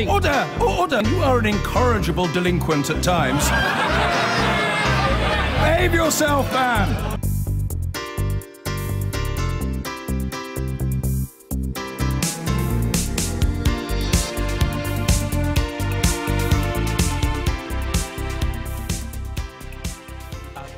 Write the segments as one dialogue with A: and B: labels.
A: Order! Order! You are an incorrigible delinquent at times. Behave yourself, man!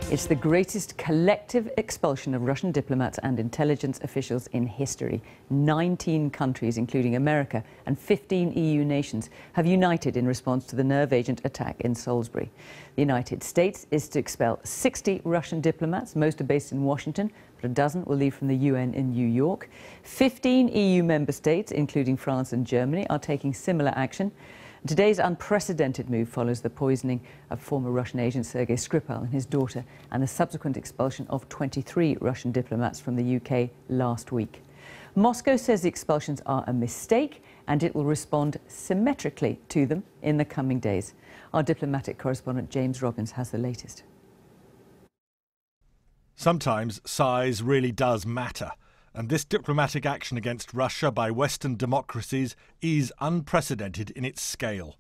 B: It's the greatest collective expulsion of Russian diplomats and intelligence officials in history. 19 countries, including America, and 15 EU nations have united in response to the nerve agent attack in Salisbury. The United States is to expel 60 Russian diplomats. Most are based in Washington, but a dozen will leave from the UN in New York. 15 EU member states, including France and Germany, are taking similar action. Today's unprecedented move follows the poisoning of former Russian agent Sergei Skripal and his daughter and the subsequent expulsion of 23 Russian diplomats from the UK last week. Moscow says the expulsions are a mistake and it will respond symmetrically to them in the coming days. Our diplomatic correspondent James Robbins has the latest.
C: Sometimes size really does matter. And this diplomatic action against Russia by Western democracies is unprecedented in its scale.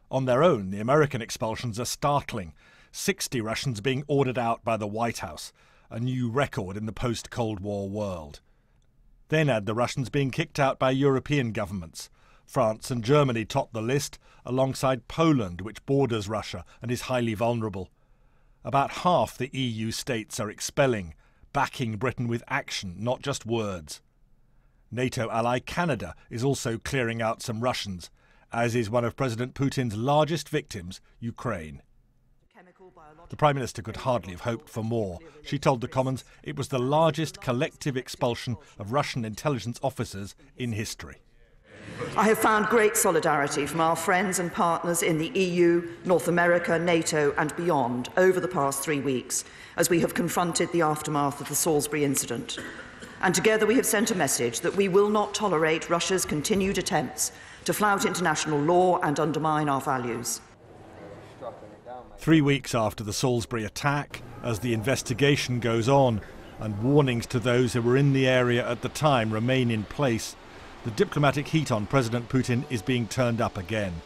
C: On their own, the American expulsions are startling. 60 Russians being ordered out by the White House, a new record in the post-Cold War world. Then add the Russians being kicked out by European governments. France and Germany top the list, alongside Poland, which borders Russia and is highly vulnerable. About half the EU states are expelling, backing Britain with action, not just words. NATO ally Canada is also clearing out some Russians, as is one of President Putin's largest victims, Ukraine. The Prime Minister could hardly have hoped for more. She told the Commons it was the largest collective expulsion of Russian intelligence officers in history.
D: I have found great solidarity from our friends and partners in the EU, North America, NATO and beyond over the past 3 weeks as we have confronted the aftermath of the Salisbury incident. And together we have sent a message that we will not tolerate Russia's continued attempts to flout international law and undermine our values.
C: 3 weeks after the Salisbury attack, as the investigation goes on and warnings to those who were in the area at the time remain in place, the diplomatic heat on President Putin is being turned up again.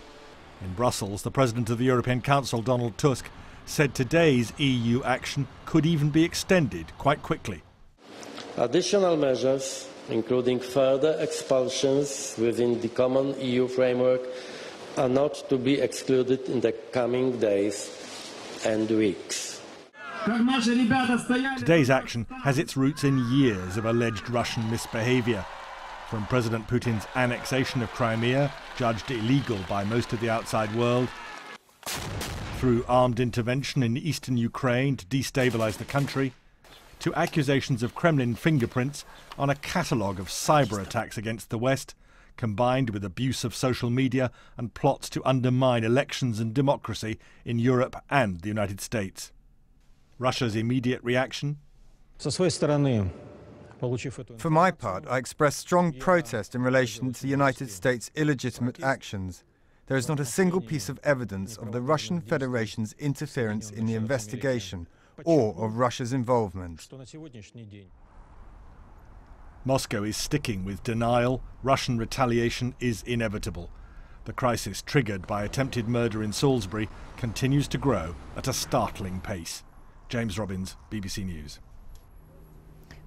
C: In Brussels, the President of the European Council, Donald Tusk, said today's EU action could even be extended quite quickly.
E: Additional measures, including further expulsions within the common EU framework, are not to be excluded in the coming days and weeks.
C: Today's action has its roots in years of alleged Russian misbehaviour. From President Putin's annexation of Crimea, judged illegal by most of the outside world, through armed intervention in eastern Ukraine to destabilise the country, to accusations of Kremlin fingerprints on a catalogue of cyber attacks against the West, combined with abuse of social media and plots to undermine elections and democracy in Europe and the United States. Russia's immediate reaction?
F: For my part, I express strong protest in relation to the United States' illegitimate actions. There is not a single piece of evidence of the Russian Federation's interference in the investigation or of Russia's involvement.
C: Moscow is sticking with denial. Russian retaliation is inevitable. The crisis triggered by attempted murder in Salisbury continues to grow at a startling pace. James Robbins, BBC News.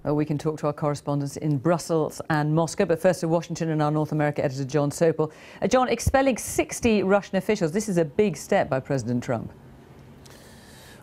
B: Well, we can talk to our correspondents in Brussels and Moscow, but first to Washington and our North America editor, John Sopel. John, expelling 60 Russian officials, this is a big step by President Trump.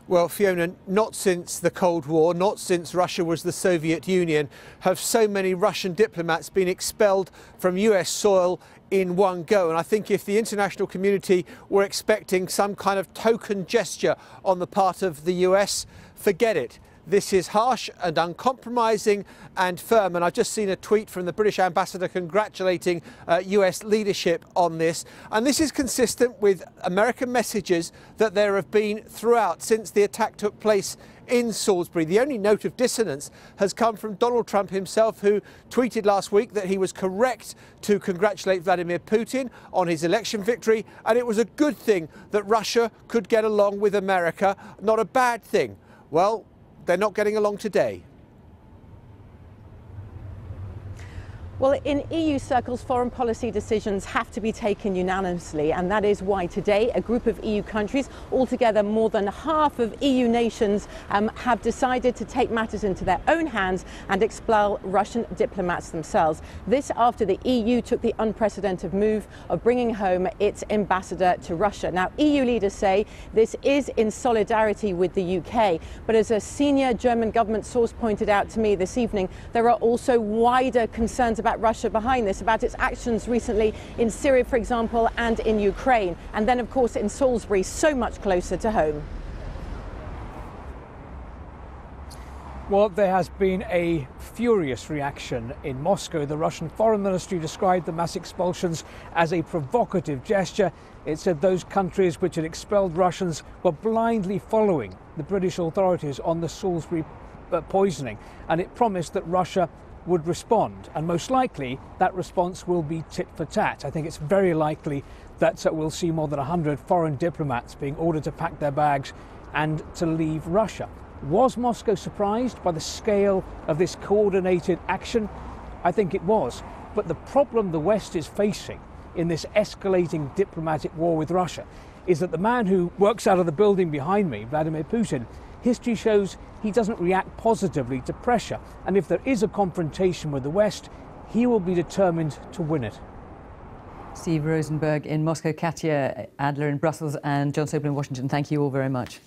G: Well, Fiona, not since the Cold War, not since Russia was the Soviet Union, have so many Russian diplomats been expelled from US soil in one go. And I think if the international community were expecting some kind of token gesture on the part of the US, forget it. This is harsh and uncompromising and firm. And I've just seen a tweet from the British ambassador congratulating US leadership on this. And this is consistent with American messages that there have been throughout since the attack took place in Salisbury. The only note of dissonance has come from Donald Trump himself, who tweeted last week that he was correct to congratulate Vladimir Putin on his election victory. And it was a good thing that Russia could get along with America, not a bad thing. Well, they're not getting along today.
H: Well, in EU circles, foreign policy decisions have to be taken unanimously, and that is why today a group of EU countries, altogether more than half of EU nations, have decided to take matters into their own hands and expel Russian diplomats themselves. This after the EU took the unprecedented move of bringing home its ambassador to Russia. Now, EU leaders say this is in solidarity with the UK, but as a senior German government source pointed out to me this evening, there are also wider concerns about Russia behind this, about its actions recently in Syria, for example, and in Ukraine, and then of course in Salisbury, so much closer to home.
I: Well, there has been a furious reaction in Moscow. The Russian Foreign Ministry described the mass expulsions as a provocative gesture. It said those countries which had expelled Russians were blindly following the British authorities on the Salisbury poisoning, and it promised that Russia would respond, and most likely that response will be tit for tat. I think it's very likely that we'll see more than 100 foreign diplomats being ordered to pack their bags and to leave Russia. Was Moscow surprised by the scale of this coordinated action? I think it was. But the problem the West is facing in this escalating diplomatic war with Russia is that the man who works out of the building behind me, Vladimir Putin, history shows he doesn't react positively to pressure, and if there is a confrontation with the West, he will be determined to win it.
B: Steve Rosenberg in Moscow, Katya Adler in Brussels, and John Sobel in Washington. Thank you all very much.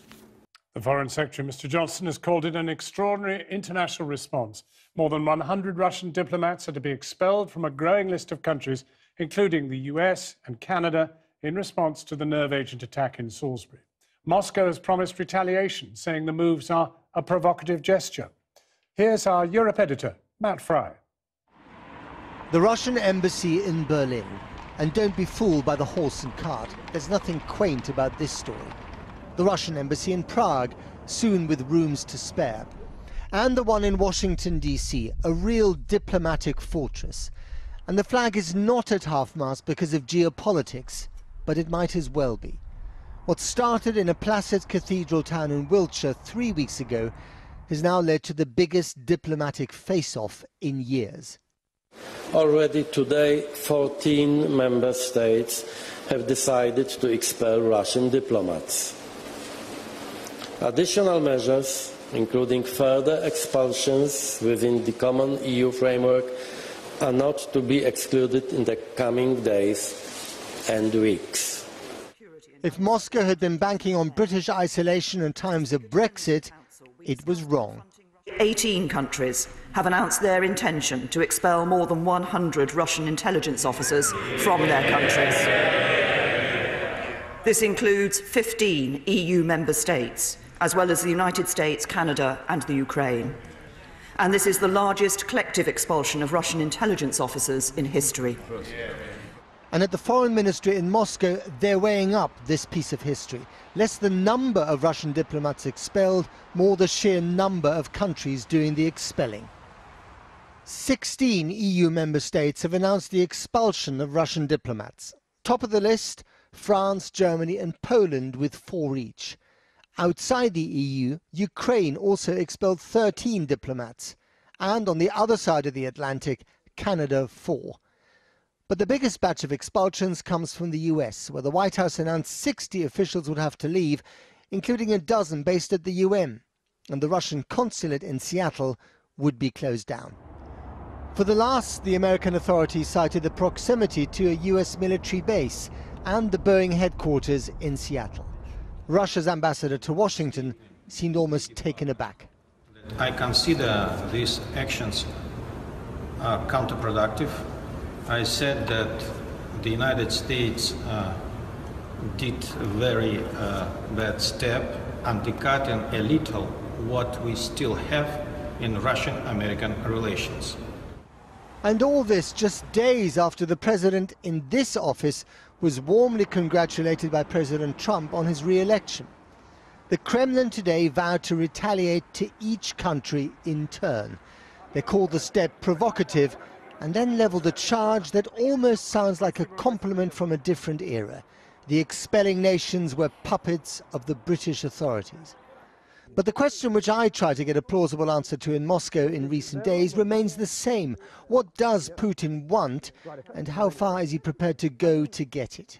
J: The Foreign Secretary, Mr. Johnson, has called it an extraordinary international response. More than 100 Russian diplomats are to be expelled from a growing list of countries, including the US and Canada, in response to the nerve agent attack in Salisbury. Moscow has promised retaliation, saying the moves are a provocative gesture. Here's our Europe editor, Matt Fry.
K: The Russian embassy in Berlin. And don't be fooled by the horse and cart. There's nothing quaint about this story. The Russian embassy in Prague, soon with rooms to spare. And the one in Washington, D.C., a real diplomatic fortress. And the flag is not at half-mast because of geopolitics, but it might as well be. What started in a placid cathedral town in Wiltshire 3 weeks ago has now led to the biggest diplomatic face-off in years.
E: Already today, 14 member states have decided to expel Russian diplomats. Additional measures, including further expulsions within the common EU framework, are not to be excluded in the coming days and weeks.
K: If Moscow had been banking on British isolation in times of Brexit, it was wrong.
D: 18 countries have announced their intention to expel more than 100 Russian intelligence officers from their countries. This includes 15 EU member states, as well as the United States, Canada and the Ukraine. And this is the largest collective expulsion of Russian intelligence officers in history.
K: And at the Foreign Ministry in Moscow, they're weighing up this piece of history. Less the number of Russian diplomats expelled, more the sheer number of countries doing the expelling. 16 EU member states have announced the expulsion of Russian diplomats. Top of the list, France, Germany and Poland with 4 each. Outside the EU, Ukraine also expelled 13 diplomats. And on the other side of the Atlantic, Canada 4. But the biggest batch of expulsions comes from the US, where the White House announced 60 officials would have to leave, including a dozen based at the UN, and the Russian consulate in Seattle would be closed down. For the last, the American authorities cited the proximity to a US military base and the Boeing headquarters in Seattle. Russia's ambassador to Washington seemed almost taken aback.
L: I consider these actions counterproductive. I said that the United States did a very bad step, undercutting a little what we still have in Russian-American relations.
K: And all this just days after the president in this office was warmly congratulated by President Trump on his re-election. The Kremlin today vowed to retaliate to each country in turn. They called the step provocative and then leveled a charge that almost sounds like a compliment from a different era. The expelling nations were puppets of the British authorities. But the question which I try to get a plausible answer to in Moscow in recent days remains the same. What does Putin want, and how far is he prepared to go to get it?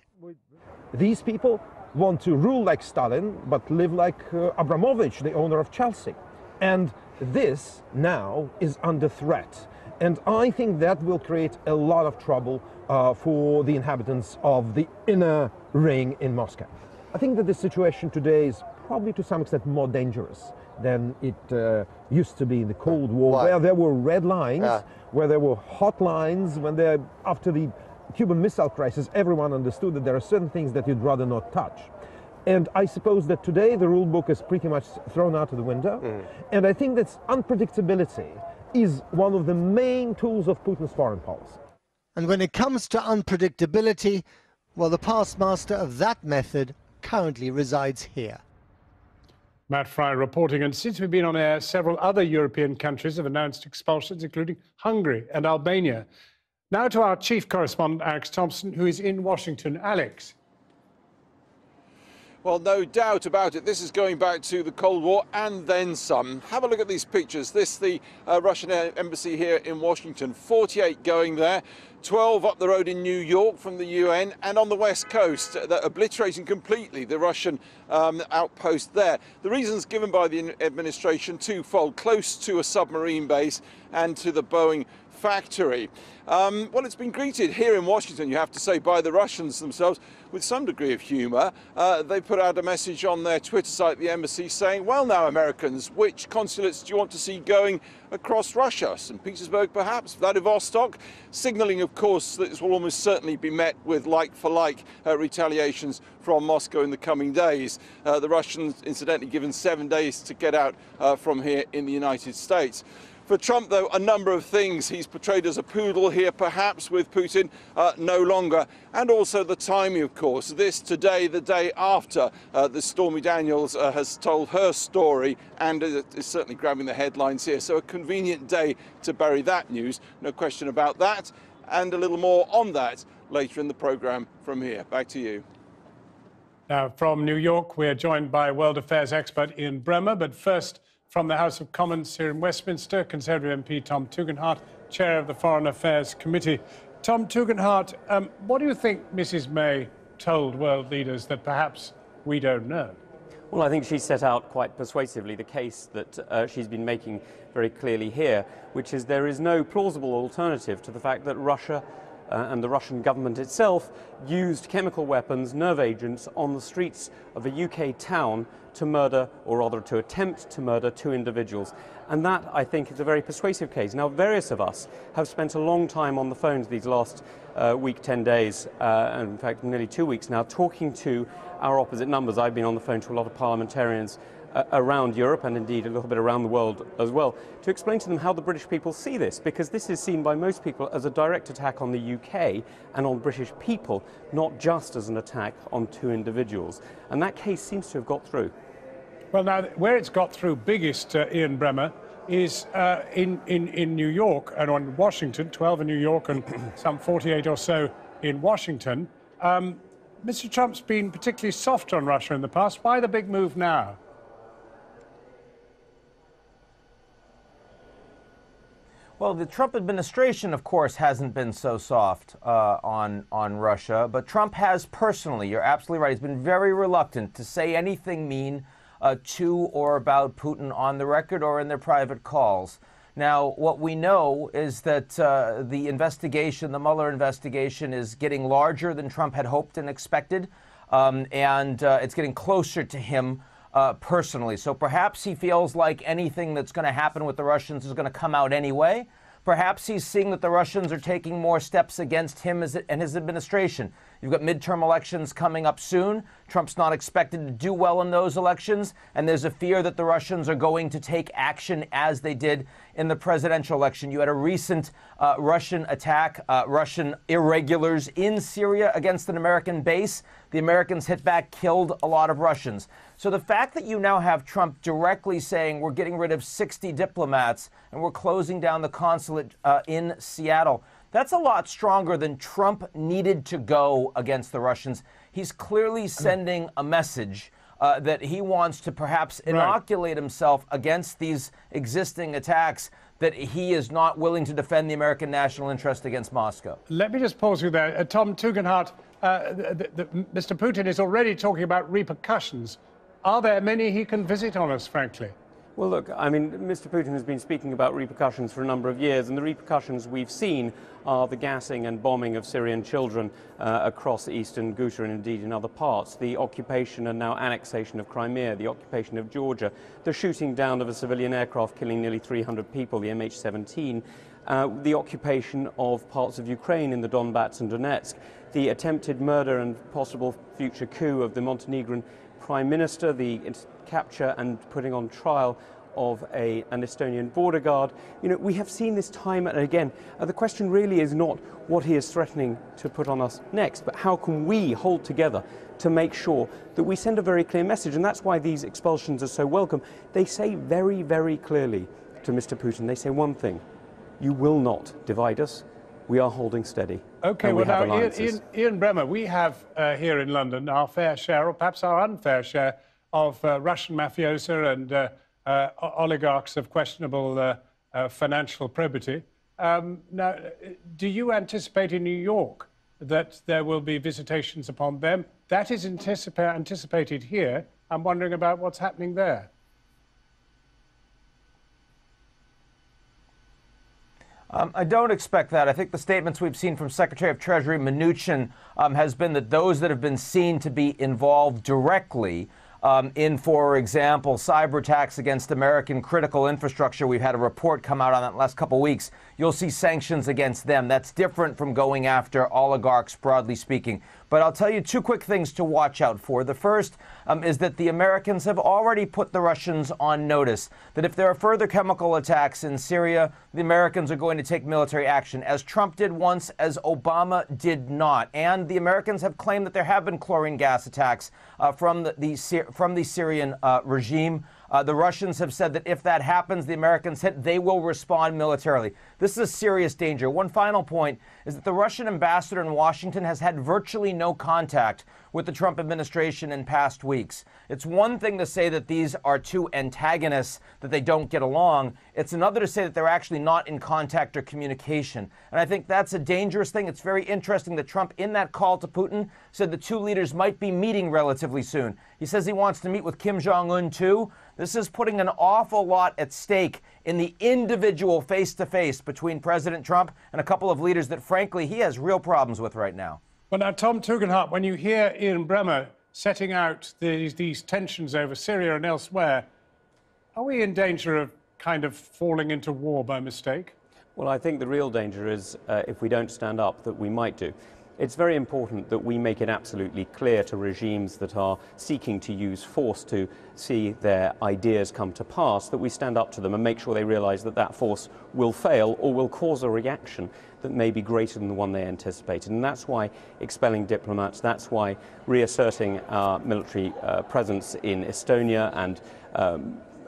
M: These people want to rule like Stalin, but live like Abramovich, the owner of Chelsea. And this now is under threat. And I think that will create a lot of trouble for the inhabitants of the inner ring in Moscow. I think that the situation today is probably to some extent more dangerous than it used to be in the Cold War, where there were red lines, where there were hot lines, after the Cuban Missile Crisis, everyone understood that there are certain things that you'd rather not touch. And I suppose that today the rule book is pretty much thrown out of the window. And I think that unpredictability is one of the main tools of Putin's foreign policy.
K: And when it comes to unpredictability, well, the past master of that method currently resides here.
J: Matt Fry reporting, and since we've been on air, several other European countries have announced expulsions, including Hungary and Albania. Now to our chief correspondent, Alex Thompson, who is in Washington. Alex.
N: Well, no doubt about it. This is going back to the Cold War and then some. Have a look at these pictures. This is the Russian embassy here in Washington. 48 going there, 12 up the road in New York from the UN, and on the West Coast, obliterating completely the Russian outpost there. The reasons given by the administration twofold: close to a submarine base and to the Boeing factory. Well, it's been greeted here in Washington, you have to say, by the Russians themselves with some degree of humour. They put out a message on their Twitter site, the embassy, saying, well now, Americans, which consulates do you want to see going across Russia? St. Petersburg, perhaps? Vladivostok? Signalling, of course, that this will almost certainly be met with like-for-like retaliations from Moscow in the coming days. The Russians, incidentally, given 7 days to get out from here in the United States. For Trump, though, a number of things. He's portrayed as a poodle here, perhaps, with Putin no longer. And also the timing, of course. This today, the day after the Stormy Daniels has told her story, and is certainly grabbing the headlines here. So a convenient day to bury that news. No question about that. And a little more on that later in the programme from here. Back to you.
J: Now, from New York, we're joined by World Affairs expert Ian Bremmer. But first, from the House of Commons here in Westminster, Conservative MP Tom Tugendhat, Chair of the Foreign Affairs Committee. Tom Tugendhat, what do you think Mrs May told world leaders that perhaps we don't know?
O: Well, I think she set out quite persuasively the case that she's been making very clearly here, which is there is no plausible alternative to the fact that Russia and the Russian government itself used chemical weapons, nerve agents, on the streets of a UK town to murder, or rather to attempt to murder, 2 individuals. And that, I think, is a very persuasive case. Now, various of us have spent a long time on the phones these last week, 10 days, and in fact nearly 2 weeks now, talking to our opposite numbers. I've been on the phone to a lot of parliamentarians around Europe and indeed a little bit around the world as well, to explain to them how the British people see this, because this is seen by most people as a direct attack on the UK and on British people, not just as an attack on 2 individuals. And that case seems to have got through.
J: Well, now, where it's got through biggest, Ian Bremmer, is in New York and on Washington, 12 in New York and some 48 or so in Washington. Mr. Trump's been particularly soft on Russia in the past. Why the big move now?
P: Well, the Trump administration, of course, hasn't been so soft on Russia, but Trump has personally, you're absolutely right, he's been very reluctant to say anything mean to or about Putin on the record or in their private calls. Now, what we know is that the investigation, the Mueller investigation, is getting larger than Trump had hoped and expected, and it's getting closer to him personally. So perhaps he feels like anything that's going to happen with the Russians is going to come out anyway. Perhaps he's seeing that the Russians are taking more steps against him and his administration. You've got midterm elections coming up soon. Trump's not expected to do well in those elections, and there's a fear that the Russians are going to take action as they did in the presidential election. You had a recent Russian attack, Russian irregulars in Syria against an American base. The Americans hit back, killed a lot of Russians. So the fact that you now have Trump directly saying we're getting rid of 60 diplomats and we're closing down the consulate in Seattle, that's a lot stronger than Trump needed to go against the Russians. He's clearly sending a message that he wants to perhaps inoculate himself against these existing attacks, that he is not willing to defend the American national interest against Moscow.
J: Let me just pause you there. Tom Tugendhat, Mr. Putin is already talking about repercussions. Are there many he can visit on us, frankly?
O: Well, look, I mean, Mr. Putin has been speaking about repercussions for a number of years, and the repercussions we've seen are the gassing and bombing of Syrian children across eastern Ghouta and indeed in other parts, the occupation and now annexation of Crimea, the occupation of Georgia, the shooting down of a civilian aircraft killing nearly 300 people, the MH17, the occupation of parts of Ukraine in the Donbass and Donetsk, the attempted murder and possible future coup of the Montenegrin Prime Minister, the capture and putting on trial of an Estonian border guard. You know, we have seen this time and again. The question really is not what he is threatening to put on us next, but how can we hold together to make sure that we send a very clear message? And that's why these expulsions are so welcome. They say very, very clearly to Mr. Putin, they say one thing: you will not divide us. We are holding steady.
J: Okay, well now, Ian Bremmer, we have here in London our fair share, or perhaps our unfair share, of Russian mafiosa and oligarchs of questionable financial probity. Now, do you anticipate in New York that there will be visitations upon them? That is anticipated here. I'm wondering about what's happening there.
P: I don't expect that. I think the statements we've seen from Secretary of Treasury Mnuchin has been that those that have been seen to be involved directly in, for example, cyber attacks against American critical infrastructure. We've had a report come out on that last couple of weeks. You'll see sanctions against them. That's different from going after oligarchs, broadly speaking. But I'll tell you two quick things to watch out for. The first is that the Americans have already put the Russians on notice that if there are further chemical attacks in Syria, the Americans are going to take military action, as Trump did once, as Obama did not. And the Americans have claimed that there have been chlorine gas attacks from the Syrian regime. The Russians have said that if that happens, the Americans they will respond militarily. This is a serious danger. One final point is that the Russian ambassador in Washington has had virtually no contact with the Trump administration in past weeks. It's one thing to say that these are two antagonists, that they don't get along. It's another to say that they're actually not in contact or communication. And I think that's a dangerous thing. It's very interesting that Trump, in that call to Putin, said the two leaders might be meeting relatively soon. He says he wants to meet with Kim Jong-un too. This is putting an awful lot at stake in the individual face-to-face between President Trump and a couple of leaders that, frankly, he has real problems with right now.
J: Well, now, Tom Tugendhat, when you hear Ian Bremmer setting out these tensions over Syria and elsewhere, are we in danger of kind of falling into war by mistake?
O: Well, I think the real danger is, if we don't stand up, that we might do. It's very important that we make it absolutely clear to regimes that are seeking to use force to see their ideas come to pass, that we stand up to them and make sure they realize that that force will fail or will cause a reaction that may be greater than the one they anticipated. And that's why expelling diplomats, that's why reasserting our military presence in Estonia and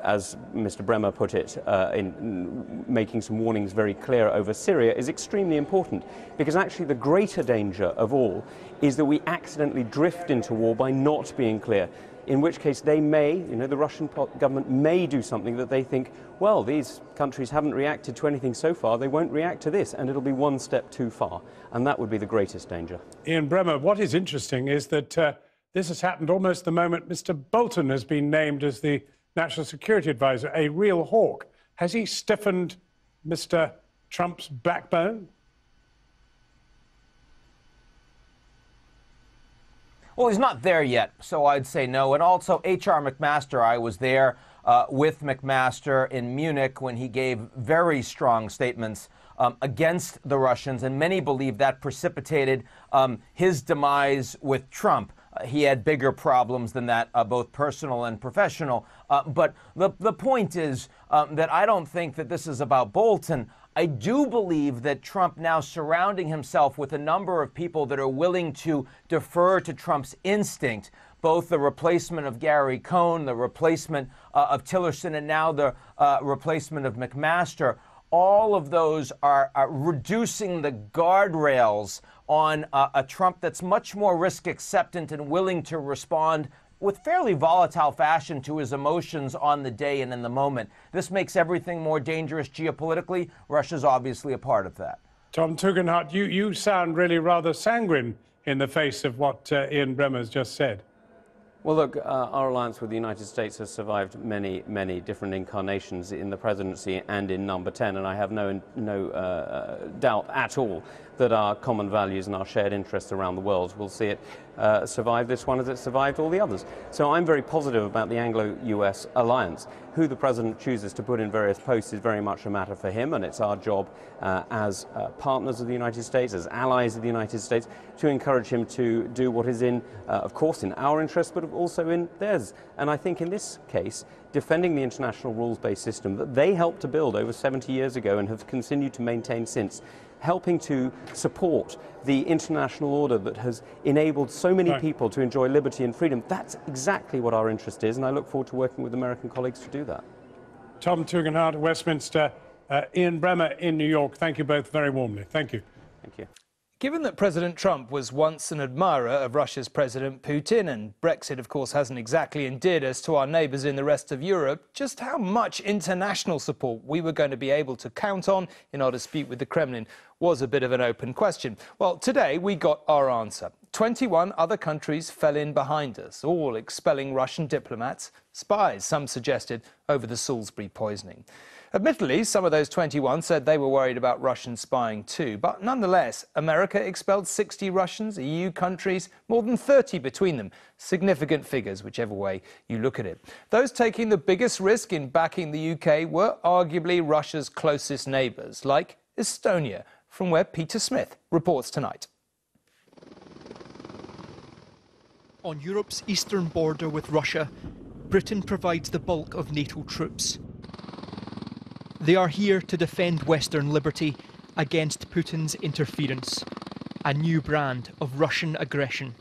O: as Mr. Bremmer put it, in making some warnings very clear over Syria, is extremely important, because actually the greater danger of all is that we accidentally drift into war by not being clear, in which case they may, the Russian government may do something that they think, well, these countries haven't reacted to anything so far, they won't react to this, and it'll be one step too far. And that would be the greatest danger.
J: Ian Bremmer, what is interesting is that this has happened almost the moment Mr. Bolton has been named as the National Security Advisor, a real hawk. Has he stiffened Mr. Trump's backbone?
P: Well, he's not there yet, so I'd say no. And also, H.R. McMaster, I was there with McMaster in Munich when he gave very strong statements against the Russians, and many believe that precipitated his demise with Trump. He had bigger problems than that, both personal and professional. But the point is that I don't think that this is about Bolton. I do believe that Trump now surrounding himself with a number of people that are willing to defer to Trump's instinct, both the replacement of Gary Cohn, the replacement of Tillerson, and now the replacement of McMaster. All of those are reducing the guardrails on a Trump that's much more risk acceptant and willing to respond with fairly volatile fashion to his emotions on the day and in the moment. This makes everything more dangerous geopolitically. Russia's obviously a part of that.
J: Tom Tugendhat, you sound really rather sanguine in the face of what Ian Bremmer's just said.
O: Well, look, our alliance with the United States has survived many, many different incarnations in the presidency and in number 10, and I have no doubt at all that our common values and our shared interests around the world will see it survive this one as it survived all the others. So I'm very positive about the Anglo-US alliance. Who the president chooses to put in various posts is very much a matter for him, and it's our job as partners of the United States, as allies of the United States, to encourage him to do what is in, of course, in our interest, but also in theirs. And I think in this case, defending the international rules-based system that they helped to build over 70 years ago and have continued to maintain since, helping to support the international order that has enabled so many people to enjoy liberty and freedom. That's exactly what our interest is, and I look forward to working with American colleagues to do that.
J: Tom Tugendhat, Westminster, Ian Bremmer in New York, thank you both very warmly. Thank you.
O: Thank you.
I: Given that President Trump was once an admirer of Russia's President Putin, and Brexit, of course, hasn't exactly endeared us to our neighbours in the rest of Europe, just how much international support we were going to be able to count on in our dispute with the Kremlin was a bit of an open question. Well, today we got our answer. 21 other countries fell in behind us, all expelling Russian diplomats, spies, some suggested, over the Salisbury poisoning. Admittedly, some of those 21 said they were worried about Russian spying too, but nonetheless, America expelled 60 Russians, EU countries, more than 30 between them. Significant figures, whichever way you look at it. Those taking the biggest risk in backing the UK were arguably Russia's closest neighbours, like Estonia, from where Peter Smith reports tonight.
Q: On Europe's eastern border with Russia, Britain provides the bulk of NATO troops. They are here to defend Western liberty against Putin's interference, a new brand of Russian aggression.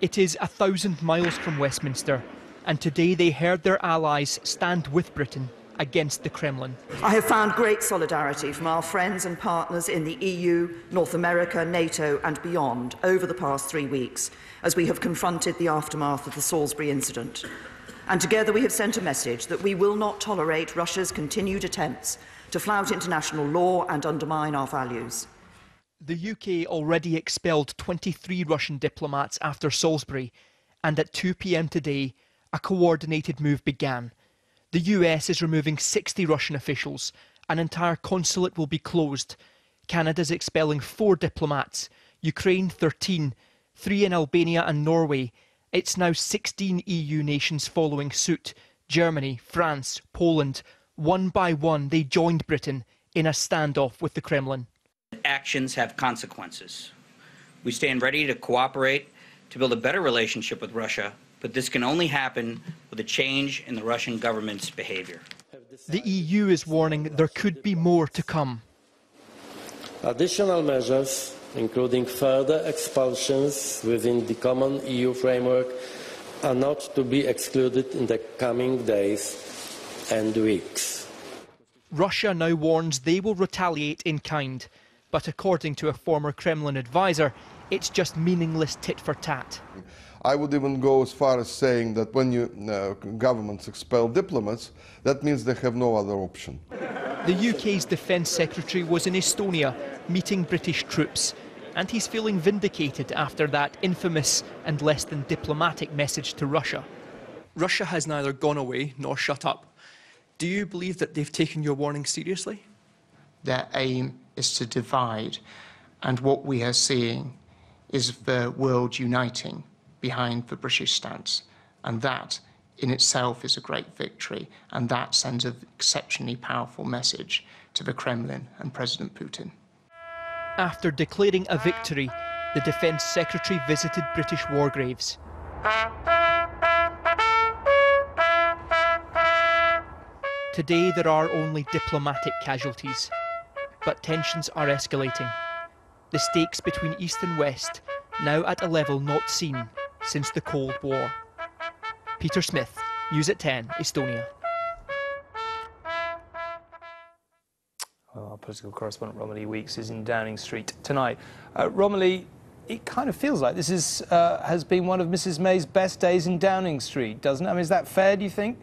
Q: It is 1,000 miles from Westminster, and today they heard their allies stand with Britain against the Kremlin.
D: I have found great solidarity from our friends and partners in the EU, North America, NATO and beyond over the past 3 weeks as we have confronted the aftermath of the Salisbury incident. And together we have sent a message that we will not tolerate Russia's continued attempts to flout international law and undermine our values.
Q: The UK already expelled 23 Russian diplomats after Salisbury, and at 2 p.m. today, a coordinated move began. The US is removing 60 Russian officials. An entire consulate will be closed. Canada's expelling 4 diplomats, Ukraine 13, 3 in Albania and Norway. It's now 16 EU nations following suit. Germany, France, Poland. One by one, they joined Britain in a standoff with the Kremlin.
R: Actions have consequences. We stand ready to cooperate to build a better relationship with Russia, but this can only happen with a change in the Russian government's behavior.
Q: The EU is warning there could be more to come.
E: Additional measures, including further expulsions within the common EU framework, are not to be excluded in the coming days and weeks.
Q: Russia now warns they will retaliate in kind, but according to a former Kremlin advisor, it's just meaningless tit for tat.
S: I would even go as far as saying that when governments expel diplomats, that means they have no other option.
Q: The UK's Defence Secretary was in Estonia meeting British troops, and he's feeling vindicated after that infamous and less than diplomatic message to Russia. Russia has neither gone away nor shut up. Do you believe that they've taken your warning seriously?
T: Their aim is to divide, and what we are seeing is the world uniting behind the British stance, and that in itself is a great victory, and that sends an exceptionally powerful message to the Kremlin and President Putin.
Q: After declaring a victory, the Defence Secretary visited British war graves. Today there are only diplomatic casualties, but tensions are escalating. The stakes between East and West now at a level not seen since the Cold War. Peter Smith, News at 10, Estonia.
I: Well, our political correspondent Romilly Weeks is in Downing Street tonight. Romilly,
U: it kind of feels like this is, has been one of Mrs May's best days in Downing Street, doesn't it? I mean, is that fair, do you think?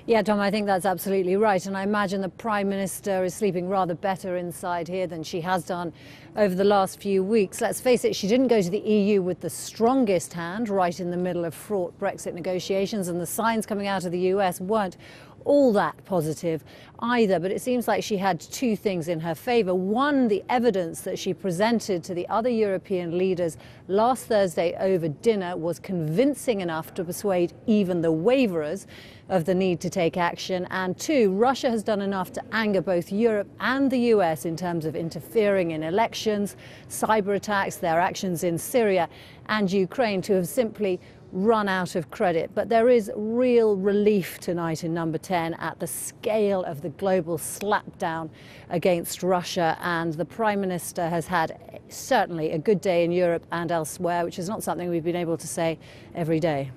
V: Yeah, Tom, I think that's absolutely right. And I imagine the Prime Minister is sleeping rather better inside here than she has done over the last few weeks. Let's face it, she didn't go to the EU with the strongest hand right in the middle of fraught Brexit negotiations, and the signs coming out of the US weren't all that positive either. But it seems like she had two things in her favour. One, the evidence that she presented to the other European leaders last Thursday over dinner was convincing enough to persuade even the waverers of the need to take action. And two, Russia has done enough to anger both Europe and the US in terms of interfering in elections, cyber attacks, their actions in Syria and Ukraine, to have simply run out of credit. But there is real relief tonight in number 10 at the scale of the global slapdown against Russia, and the Prime Minister has had certainly a good day in Europe and elsewhere, which is not something we've been able to say every day.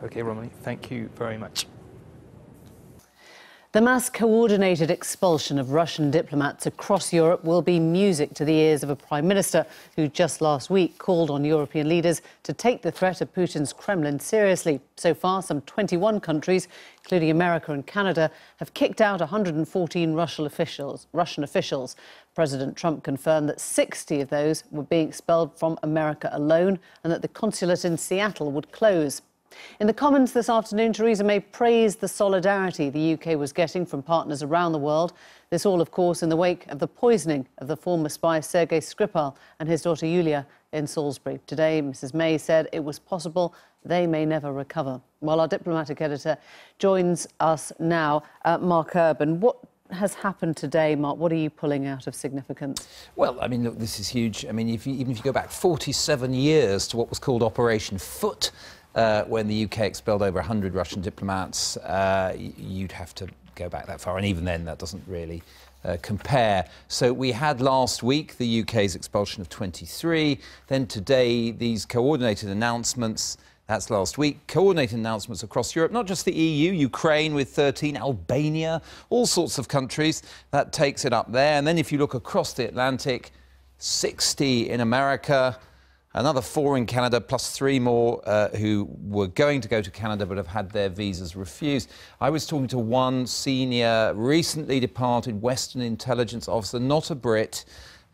U: OK, Romilly, thank you very much.
B: The mass coordinated expulsion of Russian diplomats across Europe will be music to the ears of a Prime Minister who just last week called on European leaders to take the threat of Putin's Kremlin seriously. So far, some 21 countries, including America and Canada, have kicked out 114 Russian officials. President Trump confirmed that 60 of those were being expelled from America alone and that the consulate in Seattle would close. In the Commons this afternoon, Theresa May praised the solidarity the UK was getting from partners around the world. This all, of course, in the wake of the poisoning of the former spy Sergei Skripal and his daughter Yulia in Salisbury. Today, Mrs May said it was possible they may never recover. Well, our diplomatic editor joins us now, Mark Urban. What has happened today, Mark? What are you pulling out of significance?
W: Well, I mean, look, this is huge. I mean, even if you go back 47 years to what was called Operation Foot, when the UK expelled over 100 Russian diplomats, you'd have to go back that far, and even then that doesn't really compare. So we had last week the UK's expulsion of 23, then today these coordinated announcements. That's last week. Coordinated announcements across Europe, not just the EU, Ukraine with 13, Albania, all sorts of countries. That takes it up there. And then if you look across the Atlantic, 60 in America, another 4 in Canada, plus 3 more who were going to go to Canada but have had their visas refused. I was talking to one senior, recently departed Western intelligence officer, not a Brit,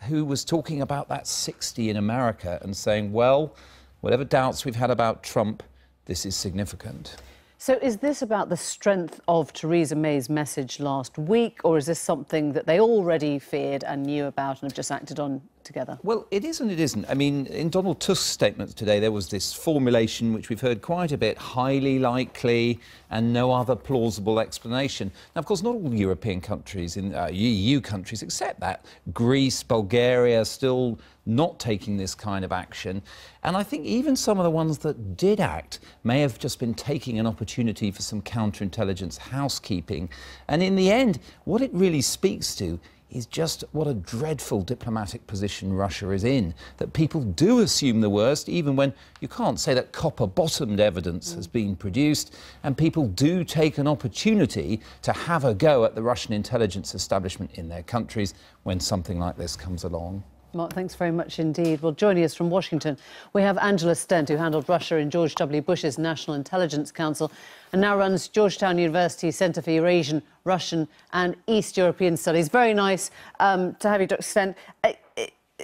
W: who was talking about that 60 in America and saying, well, whatever doubts we've had about Trump, this is significant.
B: So is this about the strength of Theresa May's message last week, or is this something that they already feared and knew about and have just acted on together?
W: Well, it is and it isn't. I mean, in Donald Tusk's statement today, there was this formulation which we've heard quite a bit, highly likely and no other plausible explanation. Now, of course, not all European countries, EU countries, accept that. Greece, Bulgaria, still not taking this kind of action. And I think even some of the ones that did act may have just been taking an opportunity for some counterintelligence housekeeping. And in the end, what it really speaks to is just what a dreadful diplomatic position Russia is in, that people do assume the worst, even when you can't say that copper-bottomed evidence has been produced, and people do take an opportunity to have a go at the Russian intelligence establishment in their countries when something like this comes along.
B: Mark, thanks very much indeed. Well, joining us from Washington, we have Angela Stent, who handled Russia in George W. Bush's National Intelligence Council and now runs Georgetown University Centre for Eurasian, Russian and East European Studies. Very nice to have you, Dr. Stent.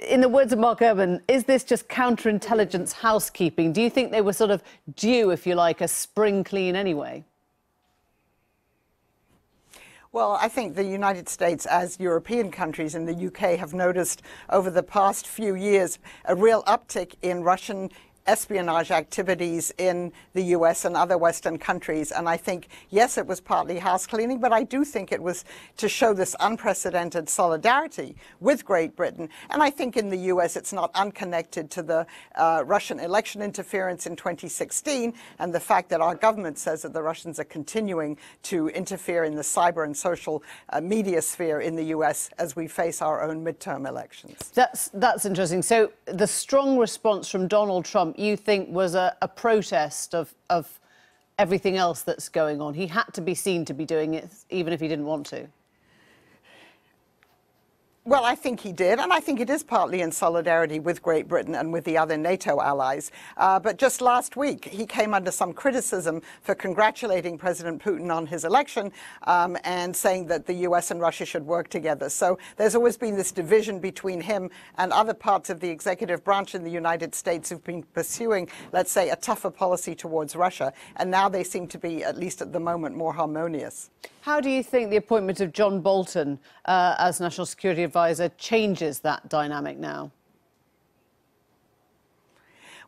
B: In the words of Mark Urban, is this just counterintelligence housekeeping? Do you think they were sort of due, if you like, a spring clean anyway?
X: Well, I think the United States, as European countries and the UK, have noticed over the past few years a real uptick in Russian espionage activities in the US and other Western countries. And I think, yes, it was partly house cleaning, but I do think it was to show this unprecedented solidarity with Great Britain. And I think in the US it's not unconnected to the Russian election interference in 2016 and the fact that our government says that the Russians are continuing to interfere in the cyber and social media sphere in the US as we face our own midterm elections.
B: That's interesting. So the strong response from Donald Trump, you think, was a protest of everything else that's going on. He had to be seen to be doing it, even if he didn't want to.
X: Well, I think he did, and I think it is partly in solidarity with Great Britain and with the other NATO allies. But just last week, he came under some criticism for congratulating President Putin on his election and saying that the US and Russia should work together. So there's always been this division between him and other parts of the executive branch in the United States who've been pursuing, let's say, a tougher policy towards Russia. And now they seem to be, at least at the moment, more harmonious.
B: How do you think the appointment of John Bolton as National Security Advisor changes that dynamic now?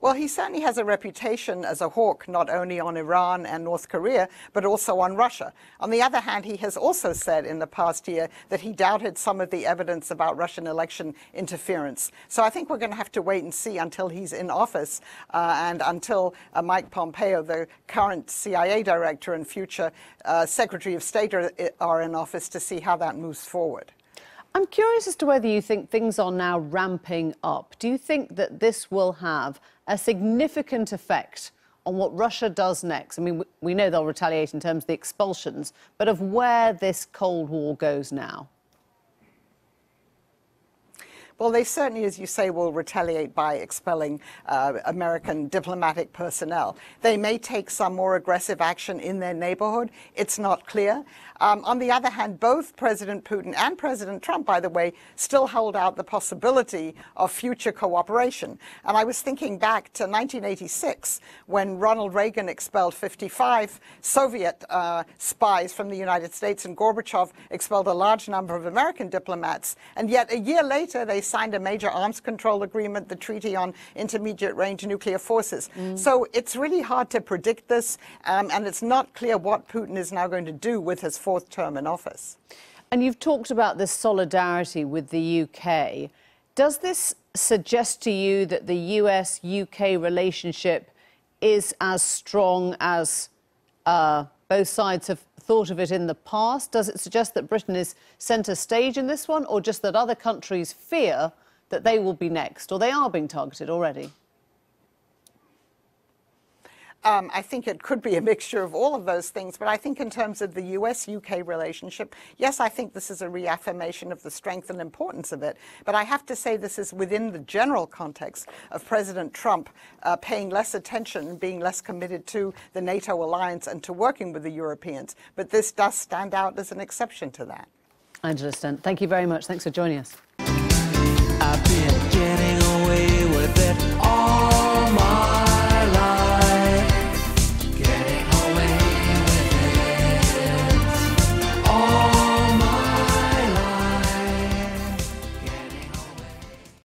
X: Well, he certainly has a reputation as a hawk, not only on Iran and North Korea, but also on Russia. On the other hand, he has also said in the past year that he doubted some of the evidence about Russian election interference. So I think we're going to have to wait and see until he's in office and until Mike Pompeo, the current CIA director and future Secretary of State, are in office to see how that moves forward.
B: I'm curious as to whether you think things are now ramping up. Do you think that this will have a significant effect on what Russia does next? I mean, we know they'll retaliate in terms of the expulsions, but of where this Cold War goes now?
X: Well, they certainly, as you say, will retaliate by expelling American diplomatic personnel. They may take some more aggressive action in their neighborhood. It's not clear. On the other hand, both President Putin and President Trump, by the way, still hold out the possibility of future cooperation. And I was thinking back to 1986, when Ronald Reagan expelled 55 Soviet spies from the United States, and Gorbachev expelled a large number of American diplomats. And yet a year later, they signed a major arms control agreement, the Treaty on Intermediate Range Nuclear Forces. So it's really hard to predict this, and it's not clear what Putin is now going to do with his fourth term in office.
B: And you've talked about this solidarity with the UK. Does this suggest to you that the US-UK relationship is as strong as both sides have thought of it in the past? Does it suggest that Britain is centre stage in this one, or just that other countries fear that they will be next, or they are being targeted already?
X: I think it could be a mixture of all of those things, but I think in terms of the US-UK relationship, yes, I think this is a reaffirmation of the strength and importance of it. But I have to say this is within the general context of President Trump paying less attention and being less committed to the NATO alliance and to working with the Europeans. But this does stand out as an exception to that.
B: Angela Stent, thank you very much. Thanks for joining us.